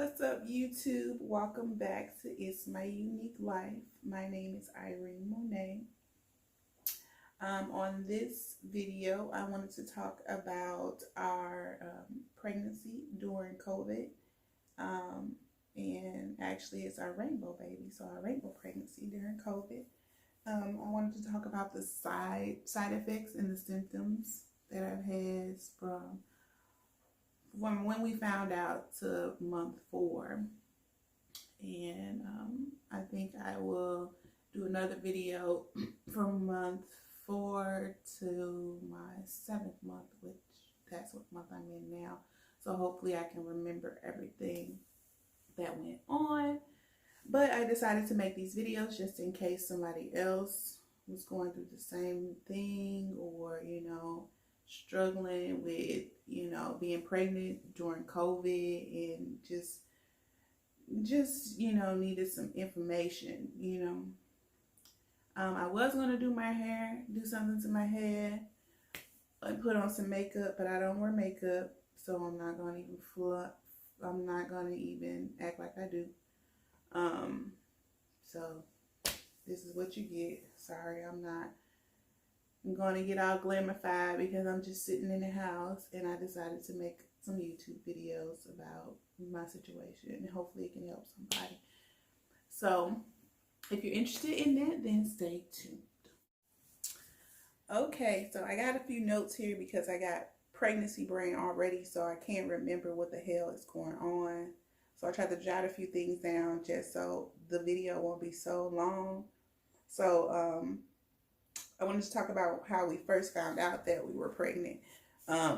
What's up, YouTube? Welcome back to It's My Unique Life. My name is Irene Monet. On this video, I wanted to talk about our pregnancy during COVID. And actually, it's our rainbow baby, so our rainbow pregnancy during COVID. I wanted to talk about the side effects and the symptoms that I've had from when we found out to month 4. And I think I will do another video from month 4 to my 7th month, which that's what month I'm in now. So hopefully I can remember everything that went on. But I decided to make these videos just in case somebody else was going through the same thing, or, struggling with, being pregnant during COVID and just needed some information, I was going to do my hair, do something to my head, and put on some makeup, but I don't wear makeup, so I'm not going to even I'm not going to even act like I do. So this is what you get. Sorry, I'm going to get all glamified because I'm just sitting in the house, and I decided to make some YouTube videos about my situation, and hopefully it can help somebody. So if you're interested in that, then stay tuned. Okay, so I got a few notes here because I got pregnancy brain already, so I can't remember what the hell is going on. So I tried to jot a few things down just so the video won't be so long. So I wanted to talk about how we first found out that we were pregnant.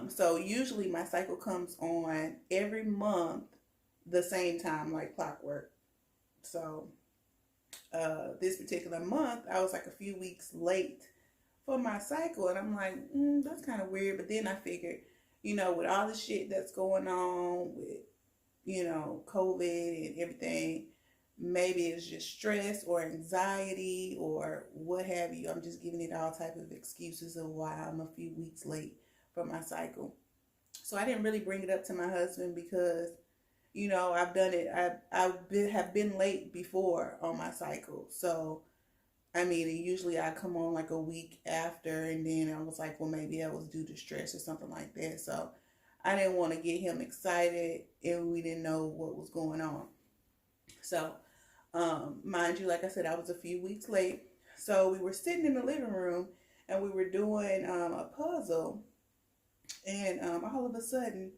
So usually my cycle comes on every month the same time, like clockwork. So this particular month, I was like a few weeks late for my cycle, and I'm like, that's kind of weird. But then I figured, with all the shit that's going on with, COVID and everything, maybe it's just stress or anxiety or what have you. I'm just giving it all type of excuses of why I'm a few weeks late for my cycle. So I didn't really bring it up to my husband because, I've done it. Have been late before on my cycle. So, usually I come on like a week after, and then I was like, well, maybe I was due to stress or something like that. So I didn't want to get him excited, and we didn't know what was going on. So, mind you, like I said, I was a few weeks late. So we were sitting in the living room, and we were doing a puzzle, and all of a sudden,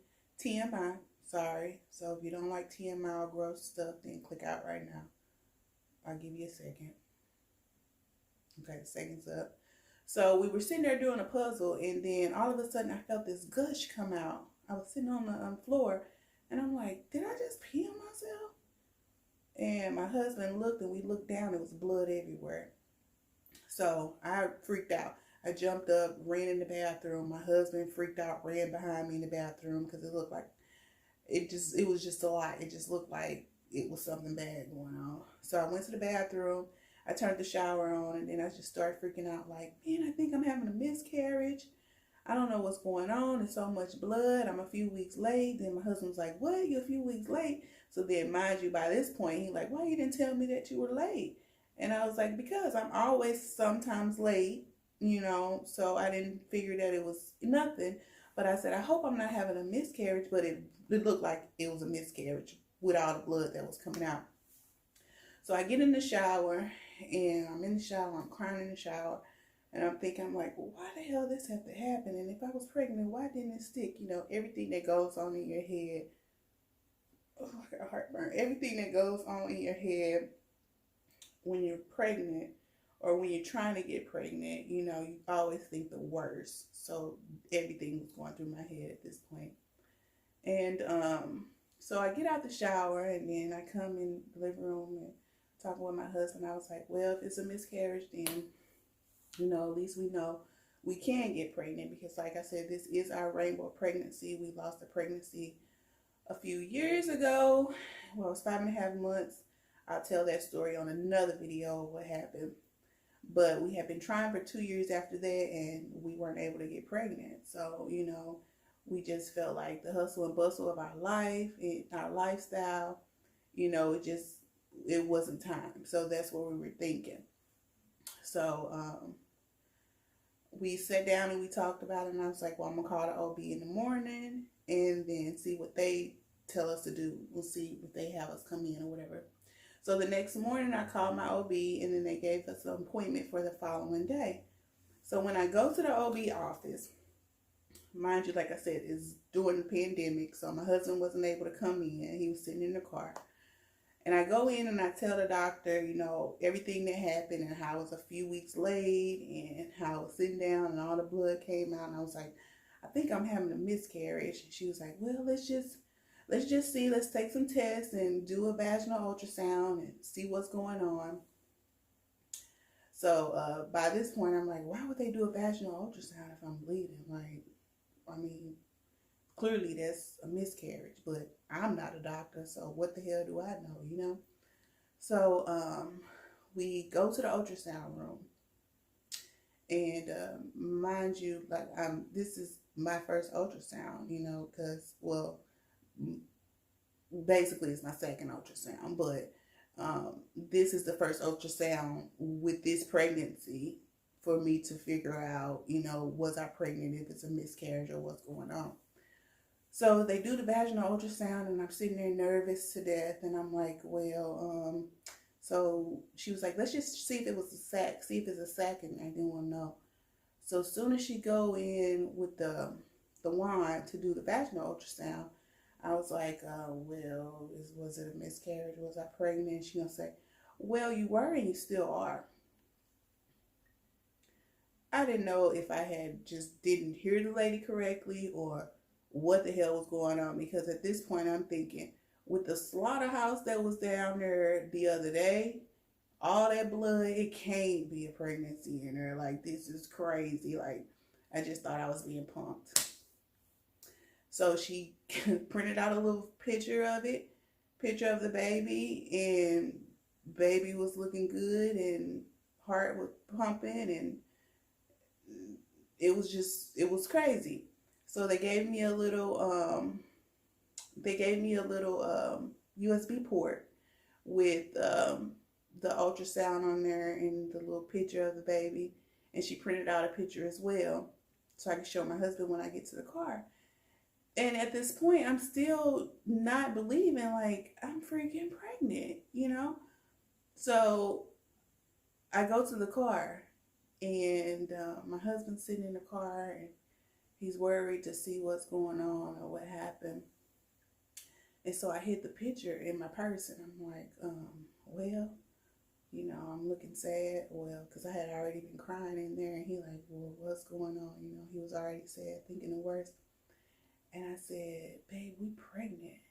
TMI, sorry. So if you don't like TMI or gross stuff, then click out right now. I'll give you a second. Okay, the second's up. So we were sitting there doing a puzzle, and then all of a sudden I felt this gush come out. I was sitting on the floor, and I'm like, did I just pee on myself? And my husband looked, and we looked down. It was blood everywhere. So I freaked out. I jumped up, ran in the bathroom. My husband freaked out, ran behind me in the bathroom because it looked like it was just a lot. It just looked like it was something bad going on. So I went to the bathroom. I turned the shower on, and then I just started freaking out like, man, I think I'm having a miscarriage. I don't know what's going on. There's so much blood. I'm a few weeks late. Then my husband was like, what? You're a few weeks late? So then, mind you, by this point, he's like, why you didn't tell me that you were late? And I was like, because I'm always sometimes late, so I didn't figure that it was nothing. But I said, I hope I'm not having a miscarriage, but it looked like it was a miscarriage with all the blood that was coming out. So I get in the shower, and I'm in the shower, I'm crying in the shower, and I'm thinking, I'm like, well, why the hell this have to happen? And if I was pregnant, why didn't it stick? Everything that goes on in your head. Oh, I got heartburn. Everything that goes on in your head when you're pregnant or when you're trying to get pregnant, you always think the worst. So everything was going through my head at this point. And so I get out the shower, and then I come in the living room and talking with my husband. I was like, well, if it's a miscarriage, then, at least we know we can get pregnant, because like I said, this is our rainbow pregnancy. We lost a pregnancy a few years ago. Well, it was 5.5 months. I'll tell that story on another video of what happened. But we have been trying for 2 years after that, and we weren't able to get pregnant. So, We just felt like the hustle and bustle of our life and our lifestyle, it wasn't time. So that's what we were thinking. So we sat down and we talked about it, and I was like, well, I'm gonna call the OB in the morning and then see what they tell us to do. We'll see if they have us come in or whatever. So the next morning I called my OB, and then they gave us an appointment for the following day. So when I go to the OB office, mind you, like I said, it's during the pandemic, so my husband wasn't able to come in. He was sitting in the car. And I go in and I tell the doctor, everything that happened and how I was a few weeks late and how I was sitting down and all the blood came out. And I was like, I think I'm having a miscarriage. And she was like, well, let's just see. Let's take some tests and do a vaginal ultrasound and see what's going on. So by this point, I'm like, why would they do a vaginal ultrasound if I'm bleeding? Like, I mean, clearly that's a miscarriage, but I'm not a doctor, so what the hell do I know, So we go to the ultrasound room, and mind you, like this is my first ultrasound, because, well, basically it's my second ultrasound, but this is the first ultrasound with this pregnancy for me to figure out, was I pregnant, if it's a miscarriage or what's going on. So they do the vaginal ultrasound, and I'm sitting there nervous to death, and I'm like, well, so she was like, let's just see if it was a sac, see if it's a sac, and I didn't want to know. So as soon as she go in with the wand to do the vaginal ultrasound, I was like, well, was it a miscarriage? Was I pregnant? She gonna say, well, you were and you still are. I didn't know if I had just didn't hear the lady correctly or what the hell was going on, because at this point I'm thinking, with the slaughterhouse that was down there the other day, all that blood, it can't be a pregnancy in there. Like, this is crazy. Like, I just thought I was being punked. So she printed out a little picture of the baby, and baby was looking good and heart was pumping, and it was crazy. So they gave me a little USB port with the ultrasound on there and the little picture of the baby, and she printed out a picture as well so I can show my husband when I get to the car. And at this point, I'm still not believing, like, I'm freaking pregnant, So I go to the car, and my husband's sitting in the car, and he's worried to see what's going on or what happened. And so I hid the picture in my purse, and I'm like, well, I'm looking sad. Well, because I had already been crying in there, and he like, well, what's going on? He was already sad, thinking the worst. And I said, babe, we pregnant.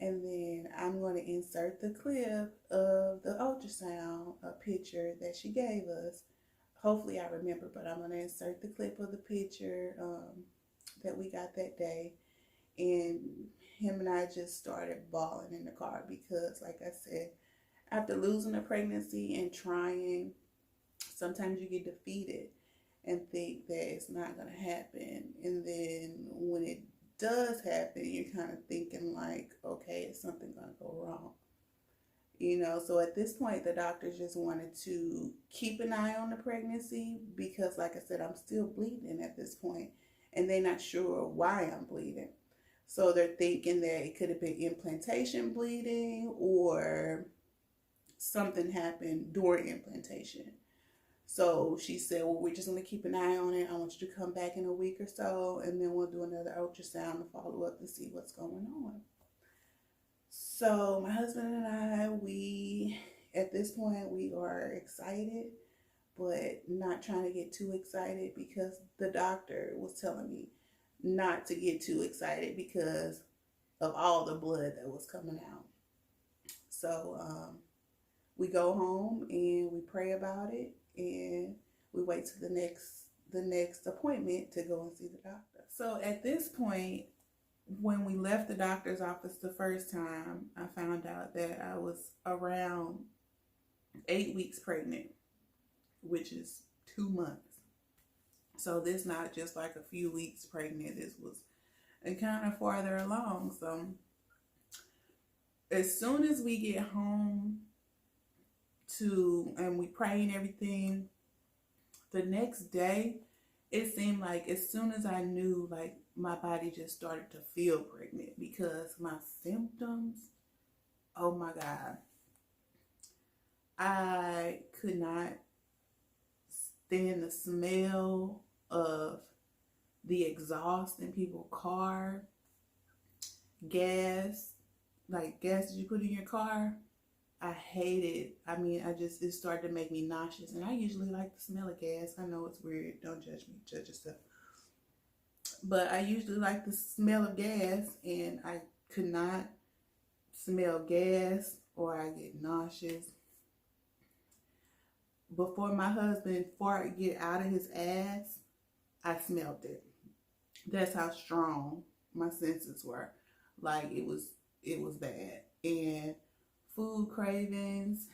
And then I'm going to insert the clip of the ultrasound, a picture that she gave us. Hopefully I remember, but I'm going to insert the clip of the picture that we got that day. And him and I just started bawling in the car because, like I said, after losing a pregnancy and trying, sometimes you get defeated and think that it's not going to happen. And then when it does happen, you're kind of thinking like, okay, is something going to go wrong? So at this point, the doctors just wanted to keep an eye on the pregnancy because, like I said, I'm still bleeding at this point, and they're not sure why I'm bleeding. So they're thinking that it could have been implantation bleeding or something happened during implantation. So she said, well, we're just going to keep an eye on it. I want you to come back in a week or so, and then we'll do another ultrasound to follow up to see what's going on. So my husband and I, at this point, we are excited, but not trying to get too excited because the doctor was telling me not to get too excited because of all the blood that was coming out. So we go home and we pray about it, and we wait to the next appointment to go and see the doctor. So at this point, when we left the doctor's office the first time, I found out that I was around 8 weeks pregnant, which is 2 months. So this not just like a few weeks pregnant. This was and kind of farther along. So as soon as we get home and we pray and everything, the next day, it seemed like as soon as I knew, like my body just started to feel pregnant because my symptoms, oh my God, I could not stand the smell of the exhaust in people's car, gas, like gas that you put in your car. I hate it. I mean, it started to make me nauseous. And I usually like the smell of gas. I know it's weird. Don't judge me. Judge yourself. But I usually like the smell of gas. And I could not smell gas or I get nauseous. Before my husband fart get out of his ass, I smelled it. That's how strong my senses were. Like it was bad. And food cravings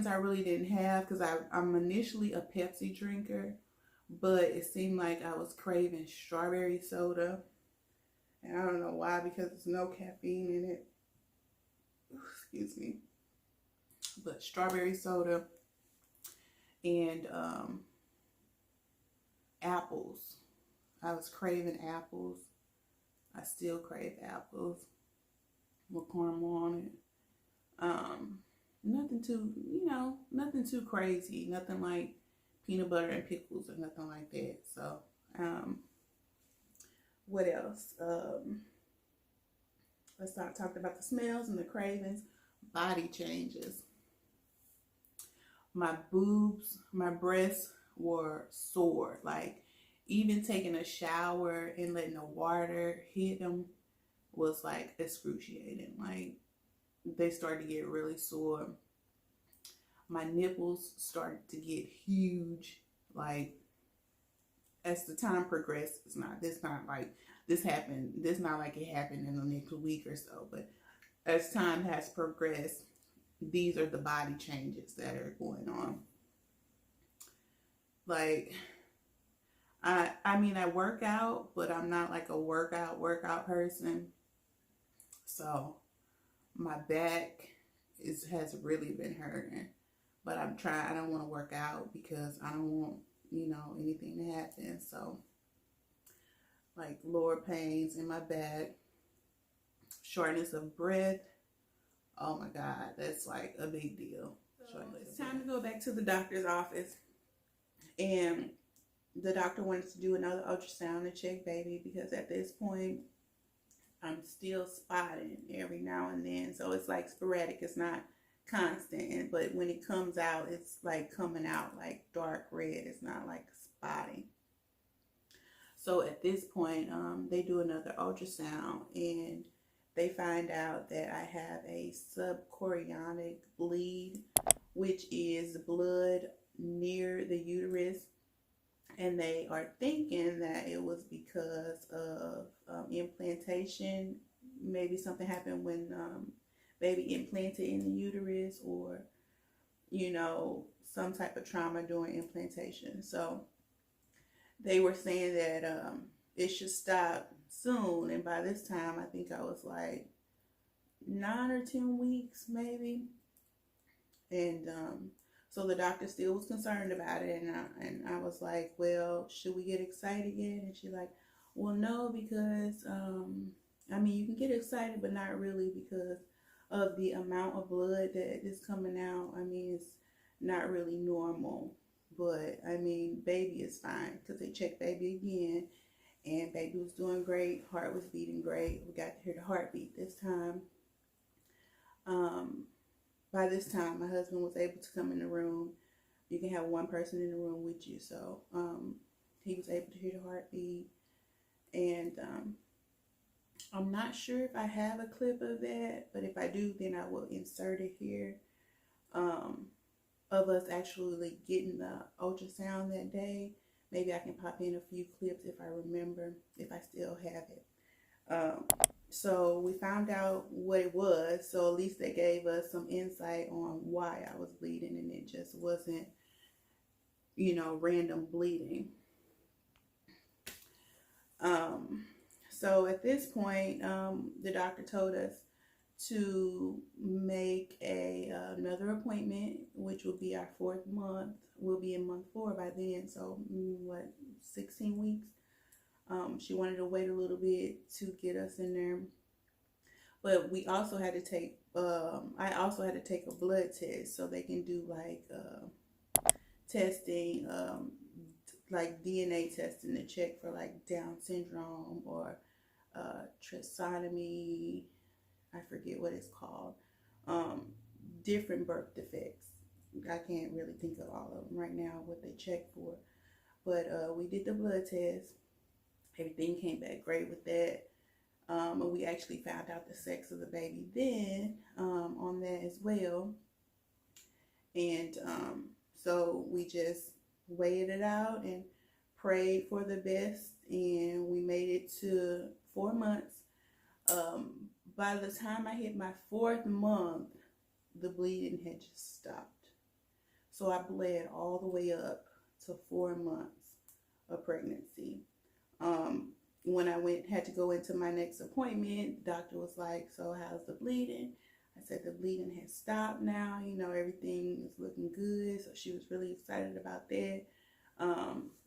I really didn't have because I'm initially a Pepsi drinker, but it seemed like I was craving strawberry soda. And I don't know why, because there's no caffeine in it. Excuse me. But strawberry soda and apples. I was craving apples. I still crave apples with caramel on it. Nothing too crazy. Nothing like peanut butter and pickles or nothing like that. So, what else? Let's start talking about the smells and the cravings. Body changes. My boobs, my breasts were sore. Like even taking a shower and letting the water hit them was like excruciating. Like they started to get really sore. My nipples started to get huge. Like as the time progressed, it's not like this happened. This not like it happened in the next week or so. But as time has progressed, these are the body changes that are going on. Like I mean I work out, but I'm not like a workout person. So my back has really been hurting. But I don't want to work out because I don't want, anything to happen. So like lower pains in my back, shortness of breath. Oh my God, that's like a big deal. So it's time to go back to the doctor's office. And the doctor wanted to do another ultrasound to check baby because at this point, I'm still spotting every now and then. So it's like sporadic. It's not constant. But when it comes out, it's like coming out like dark red. It's not like spotting. So at this point, they do another ultrasound and they find out that I have a subchorionic bleed, which is blood near the uterus. And they are thinking that it was because of implantation. Maybe something happened when baby implanted in the uterus or, some type of trauma during implantation. So they were saying that it should stop soon. And by this time, I think I was like 9 or 10 weeks maybe. And so the doctor still was concerned about it. And I was like, well, should we get excited yet? And she's like, well, no, because, you can get excited, but not really because of the amount of blood that is coming out. It's not really normal. But, baby is fine because they checked baby again. And baby was doing great. Heart was beating great. We got to hear the heartbeat this time. By this time, my husband was able to come in the room. You can have one person in the room with you. So he was able to hear the heartbeat. And I'm not sure if I have a clip of that. But if I do, then I will insert it here. Of us actually getting the ultrasound that day. Maybe I can pop in a few clips if I remember, if I still have it. So we found out what it was. So at least they gave us some insight on why I was bleeding, and it just wasn't, random bleeding. So at this point, the doctor told us to make another appointment, which will be our 4th month. We'll be in month 4 by then. So 16 weeks. She wanted to wait a little bit to get us in there. But we also had to take, I also had to take a blood test so they can do like testing, like DNA testing to check for like Down syndrome or trisomy. I forget what it's called. Different birth defects. I can't really think of all of them right now, what they check for. But we did the blood test. Everything came back great with that. And we actually found out the sex of the baby then on that as well. And so we just waited it out and prayed for the best. And we made it to 4 months. By the time I hit my 4th month, the bleeding had just stopped. So I bled all the way up to 4 months of pregnancy. When I had to go into my next appointment, the doctor was like, so how's the bleeding? I said the bleeding has stopped now. Everything is looking good. So she was really excited about that.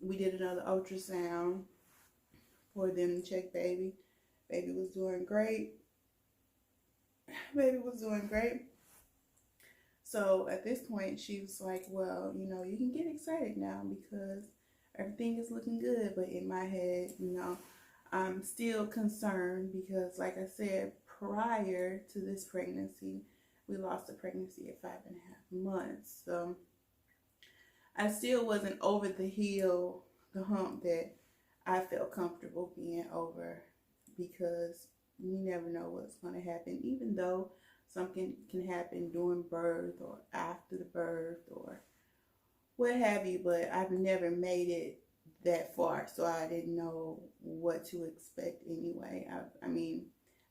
We did another ultrasound for them to check baby. Baby was doing great. Baby was doing great. So at this point, she was like, well, you can get excited now because everything is looking good. But in my head, I'm still concerned because, like I said, prior to this pregnancy, we lost the pregnancy at 5.5 months. So I still wasn't over the hump that I felt comfortable being over, because you never know what's going to happen, even though something can happen during birth or after the birth or what have you. But I've never made it that far, so I didn't know what to expect anyway.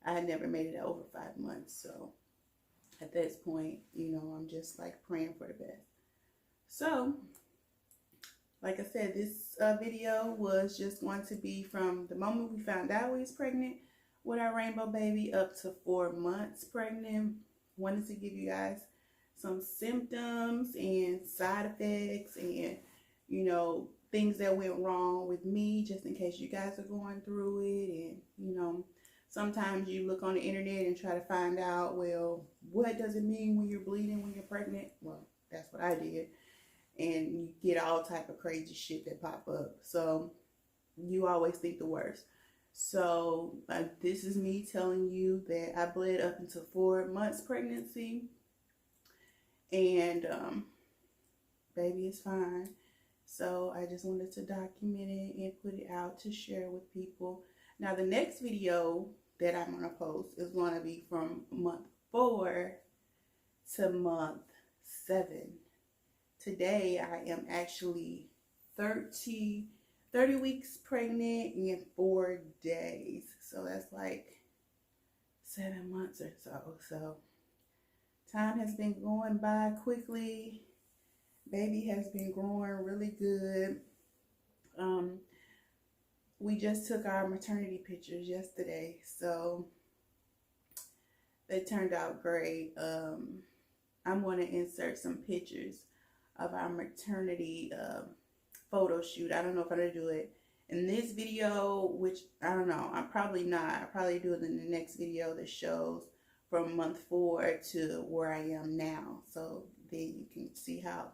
I had never made it over 5 months, so at this point, I'm just like praying for the best. So like I said, this video was just going to be from the moment we found out we was pregnant with our rainbow baby up to 4 months pregnant. Wanted to give you guys some symptoms and side effects and things that went wrong with me, just in case you guys are going through it. And sometimes you look on the internet and try to find out, well, what does it mean when you're bleeding when you're pregnant? Well, that's what I did. And you get all type of crazy shit that pop up. So you always think the worst. So this is me telling you that I bled up until 4 months pregnancy. And baby is fine. So I just wanted to document it and put it out to share with people. Now the next video that I'm going to post is going to be from month 4 to month 7. Today I am actually 30 weeks pregnant in 4 days. So that's like 7 months or so. So time has been going by quickly. Baby has been growing really good. We just took our maternity pictures yesterday, so they turned out great. I'm going to insert some pictures of our maternity photo shoot. I don't know if I'm going to do it in this video, which I don't know. I'm probably not. I'll probably do it in the next video that shows from month 4 to where I am now. So then you can see how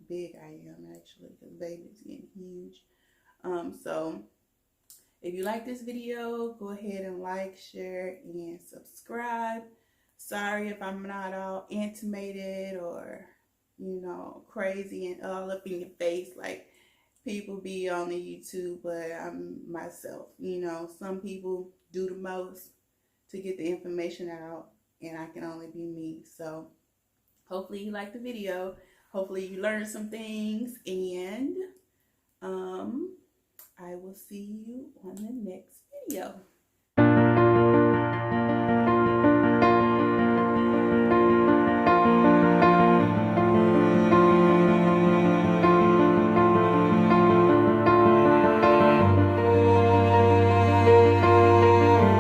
big I am actually, because baby's getting huge. So if you like this video, go ahead and like, share, and subscribe. Sorry if I'm not all animated or crazy and all up in your face like people be on the YouTube, but I'm myself. Some people do the most to get the information out, and I can only be me. So hopefully you like the video. Hopefully you learned some things, and I will see you on the next video.